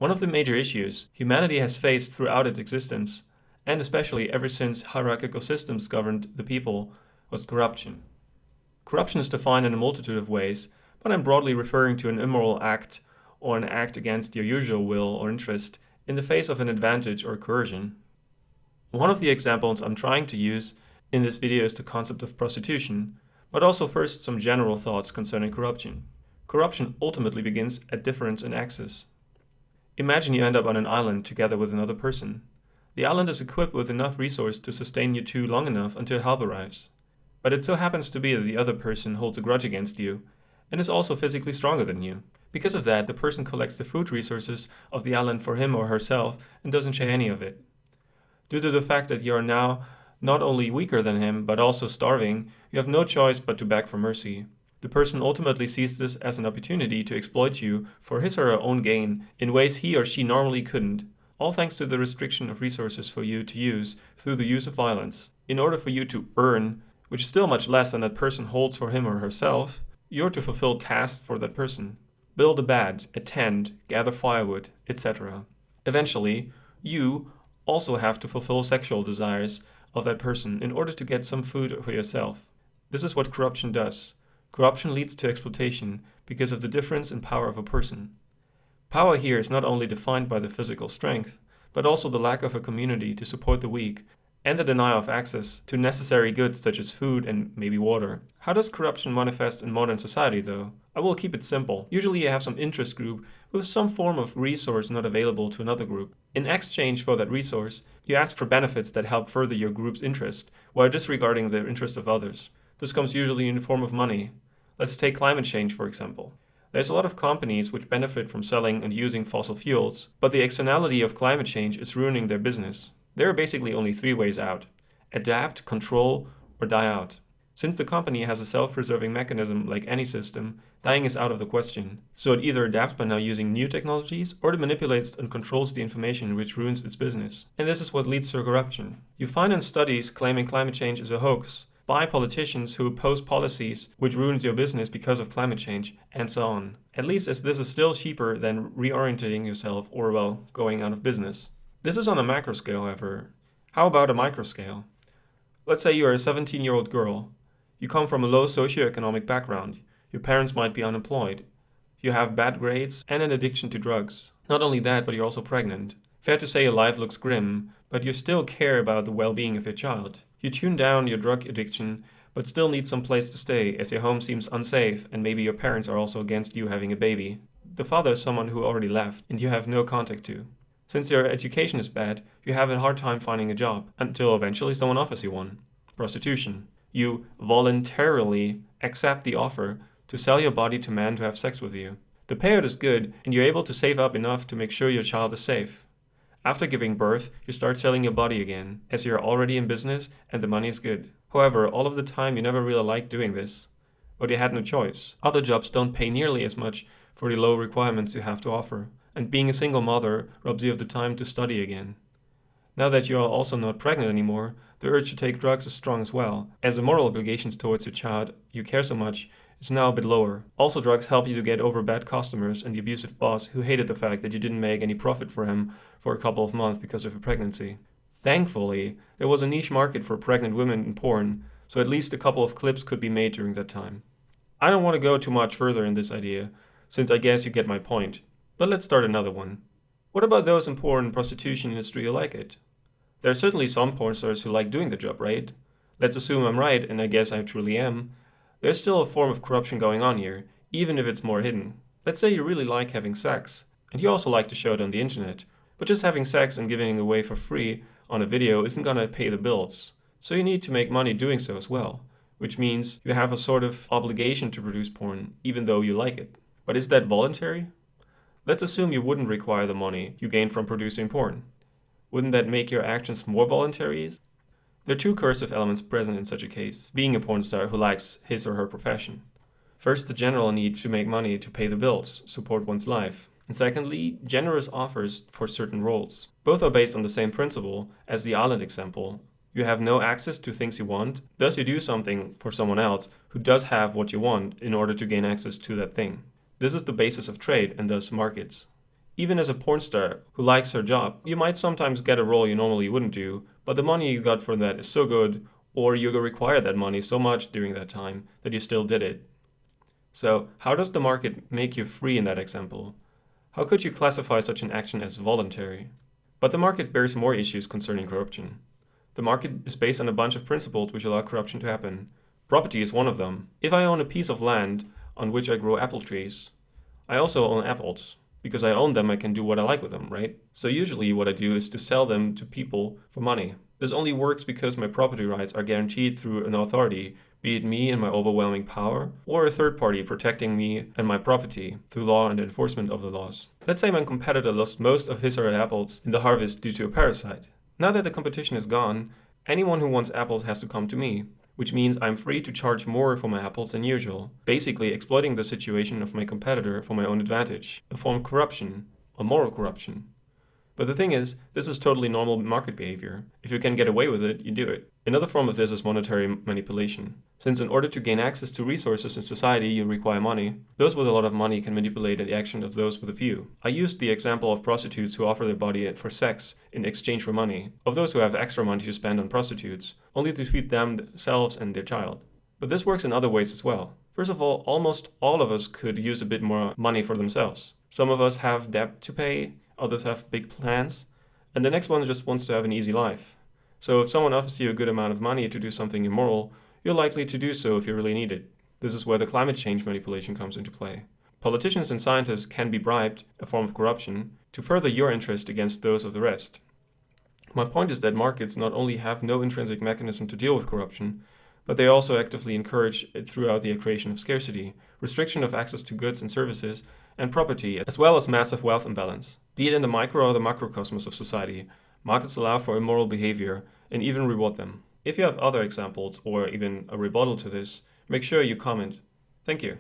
One of the major issues humanity has faced throughout its existence, and especially ever since hierarchical systems governed the people, was corruption. Corruption is defined in a multitude of ways, but I'm broadly referring to an immoral act or an act against your usual will or interest in the face of an advantage or coercion. One of the examples I'm trying to use in this video is the concept of prostitution, but also first some general thoughts concerning corruption. Corruption ultimately begins at difference in access. Imagine you end up on an island together with another person. The island is equipped with enough resource to sustain you two long enough until help arrives. But it so happens to be that the other person holds a grudge against you and is also physically stronger than you. Because of that, the person collects the food resources of the island for him or herself and doesn't share any of it. Due to the fact that you are now not only weaker than him, but also starving, you have no choice but to beg for mercy. The person ultimately sees this as an opportunity to exploit you for his or her own gain in ways he or she normally couldn't, all thanks to the restriction of resources for you to use through the use of violence. In order for you to earn, which is still much less than that person holds for him or herself, you're to fulfill tasks for that person. Build a bed, attend, gather firewood, etc. Eventually, you also have to fulfill sexual desires of that person in order to get some food for yourself. This is what corruption does. Corruption leads to exploitation because of the difference in power of a person. Power here is not only defined by the physical strength, but also the lack of a community to support the weak, and the denial of access to necessary goods such as food and maybe water. How does corruption manifest in modern society though? I will keep it simple. Usually you have some interest group with some form of resource not available to another group. In exchange for that resource, you ask for benefits that help further your group's interest, while disregarding the interest of others. This comes usually in the form of money. Let's take climate change for example. There's a lot of companies which benefit from selling and using fossil fuels, but the externality of climate change is ruining their business. There are basically only three ways out: adapt, control, or die out. Since the company has a self-preserving mechanism like any system, dying is out of the question. So it either adapts by now using new technologies, or it manipulates and controls the information which ruins its business. And this is what leads to corruption. You find in studies claiming climate change is a hoax by politicians who oppose policies which ruins your business because of climate change, and so on. At least as this is still cheaper than reorientating yourself or, well, going out of business. This is on a macro scale, however. How about a micro scale? Let's say you are a 17-year-old girl. You come from a low socioeconomic background. Your parents might be unemployed. You have bad grades and an addiction to drugs. Not only that, but you're also pregnant. Fair to say your life looks grim, but you still care about the well-being of your child. You tune down your drug addiction, but still need some place to stay as your home seems unsafe and maybe your parents are also against you having a baby. The father is someone who already left and you have no contact to. Since your education is bad, you have a hard time finding a job, until eventually someone offers you one. Prostitution. You voluntarily accept the offer to sell your body to men to have sex with you. The payout is good, and you're able to save up enough to make sure your child is safe. After giving birth, you start selling your body again, as you're already in business and the money is good. However, all of the time you never really liked doing this, but you had no choice. Other jobs don't pay nearly as much for the low requirements you have to offer. And being a single mother robs you of the time to study again. Now that you are also not pregnant anymore, the urge to take drugs is strong as well, as the moral obligations towards your child you care so much is now a bit lower. Also, drugs help you to get over bad customers and the abusive boss who hated the fact that you didn't make any profit for him for a couple of months because of your pregnancy. Thankfully, there was a niche market for pregnant women in porn, so at least a couple of clips could be made during that time. I don't want to go too much further in this idea, since I guess you get my point. But let's start another one. What about those in porn and prostitution industry who like it? There are certainly some porn stars who like doing the job, right? Let's assume I'm right, and I guess I truly am. There's still a form of corruption going on here, even if it's more hidden. Let's say you really like having sex, and you also like to show it on the internet, but just having sex and giving it away for free on a video isn't gonna pay the bills. So you need to make money doing so as well, which means you have a sort of obligation to produce porn, even though you like it. But is that voluntary? Let's assume you wouldn't require the money you gain from producing porn. Wouldn't that make your actions more voluntary? There are two coercive elements present in such a case, being a porn star who likes his or her profession. First, the general need to make money to pay the bills, support one's life. And secondly, generous offers for certain roles. Both are based on the same principle as the island example. You have no access to things you want, thus you do something for someone else who does have what you want in order to gain access to that thing. This is the basis of trade and thus markets. Even as a porn star who likes her job, you might sometimes get a role you normally wouldn't do, but the money you got for that is so good, or you required that money so much during that time that you still did it. So, how does the market make you free in that example? How could you classify such an action as voluntary? But the market bears more issues concerning corruption. The market is based on a bunch of principles which allow corruption to happen. Property is one of them. If I own a piece of land on which I grow apple trees, I also own apples. Because I own them, I can do what I like with them, right? So usually what I do is to sell them to people for money. This only works because my property rights are guaranteed through an authority, be it me and my overwhelming power, or a third party protecting me and my property through law and enforcement of the laws. Let's say my competitor lost most of his or her apples in the harvest due to a parasite. Now that the competition is gone, anyone who wants apples has to come to me, which means I'm free to charge more for my apples than usual, basically exploiting the situation of my competitor for my own advantage, a form of corruption, a moral corruption. But the thing is, this is totally normal market behavior. If you can get away with it, you do it. Another form of this is monetary manipulation. Since in order to gain access to resources in society, you require money, those with a lot of money can manipulate the action of those with a few. I used the example of prostitutes who offer their body for sex in exchange for money, of those who have extra money to spend on prostitutes, only to feed themselves and their child. But this works in other ways as well. First of all, almost all of us could use a bit more money for themselves. Some of us have debt to pay, others have big plans, and the next one just wants to have an easy life. So if someone offers you a good amount of money to do something immoral, you're likely to do so if you really need it. This is where the climate change manipulation comes into play. Politicians and scientists can be bribed, a form of corruption, to further your interest against those of the rest. My point is that markets not only have no intrinsic mechanism to deal with corruption, but they also actively encourage it throughout the creation of scarcity, restriction of access to goods and services, and property, as well as massive wealth imbalance. Be it in the micro or the macrocosmos of society, markets allow for immoral behavior and even reward them. If you have other examples or even a rebuttal to this, make sure you comment. Thank you.